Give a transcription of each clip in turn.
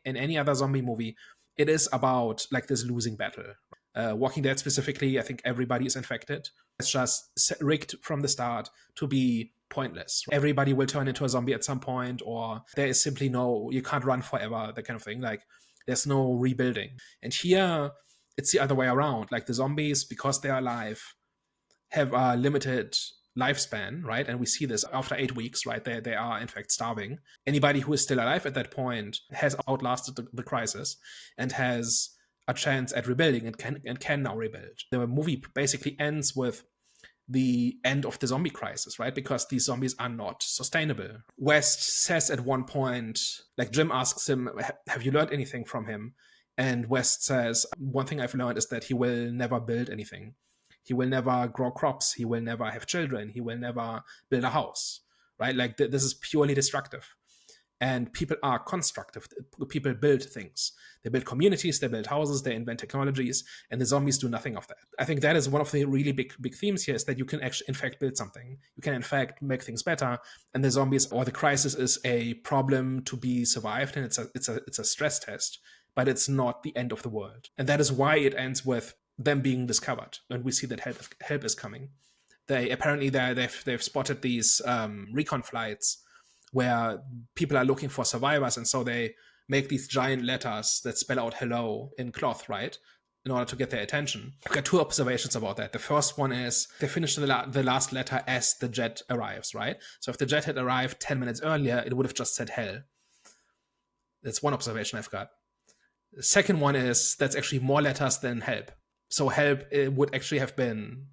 in any other zombie movie, it is about like this losing battle. Walking Dead specifically, I think everybody is infected. It's just rigged from the start to be pointless. Everybody will turn into a zombie at some point, or there is simply no, you can't run forever, that kind of thing. Like, there's no rebuilding. And here, it's the other way around. Like, the zombies, because they're alive, have a limited lifespan, right? And we see this after 8 weeks, right? They are in fact starving. Anybody who is still alive at that point has outlasted the crisis and has a chance at rebuilding and can now rebuild. The movie basically ends with the end of the zombie crisis, right? Because these zombies are not sustainable. West says at one point, like Jim asks him, have you learned anything from him? And West says, one thing I've learned is that he will never build anything. He will never grow crops. He will never have children. He will never build a house, right? Like this is purely destructive. And people are constructive. People build things. They build communities, they build houses, they invent technologies, and the zombies do nothing of that. I think that is one of the really big themes here, is that you can actually, in fact, build something. You can, in fact, make things better, and the zombies or the crisis is a problem to be survived, and it's a stress test, but it's not the end of the world. And that is why it ends with them being discovered, and we see that help is coming. They apparently they've spotted these recon flights where people are looking for survivors, and so they make these giant letters that spell out hello in cloth, right, in order to get their attention. I've got two observations about that. The first one is they finish the last letter as the jet arrives, right? So if the jet had arrived 10 minutes earlier, it would have just said hell. That's one observation I've got. The second one is that's actually more letters than help. So help, it would actually have been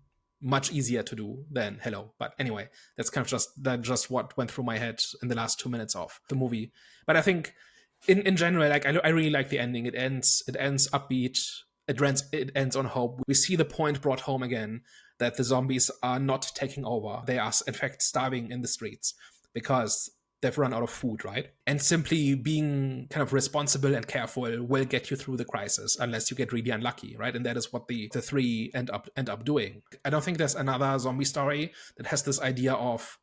much easier to do than hello. But anyway, that's kind of just what went through my head in the last 2 minutes of the movie. But I think in general, like I really like the ending. It ends upbeat. It ends on hope. We see the point brought home again that the zombies are not taking over. They are in fact starving in the streets because they've run out of food, right? And simply being kind of responsible and careful will get you through the crisis, unless you get really unlucky, right? And that is what the three end up doing. I don't think there's another zombie story that has this idea of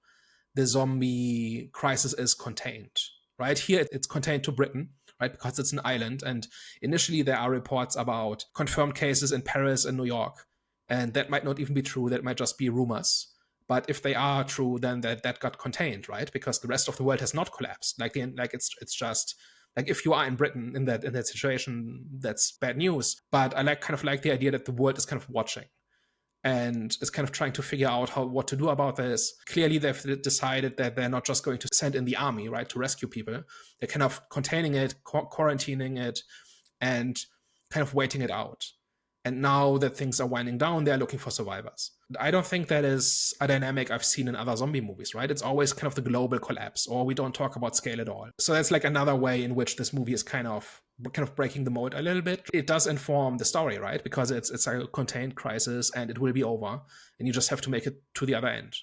the zombie crisis is contained, right? Here it's contained to Britain, right? Because it's an island. And initially there are reports about confirmed cases in Paris and New York. And that might not even be true. That might just be rumors. But if they are true, then that got contained, right? Because the rest of the world has not collapsed. Like it's just like, if you are in Britain in that situation, that's bad news. But I kind of like the idea that the world is kind of watching and is kind of trying to figure out what to do about this. Clearly, they've decided that they're not just going to send in the army, right, to rescue people. They're kind of containing it, quarantining it, and kind of waiting it out. And now that things are winding down, they're looking for survivors. I don't think that is a dynamic I've seen in other zombie movies, right? It's always kind of the global collapse, or we don't talk about scale at all. So that's like another way in which this movie is kind of breaking the mold a little bit. It does inform the story, right? Because it's a contained crisis and it will be over, and you just have to make it to the other end.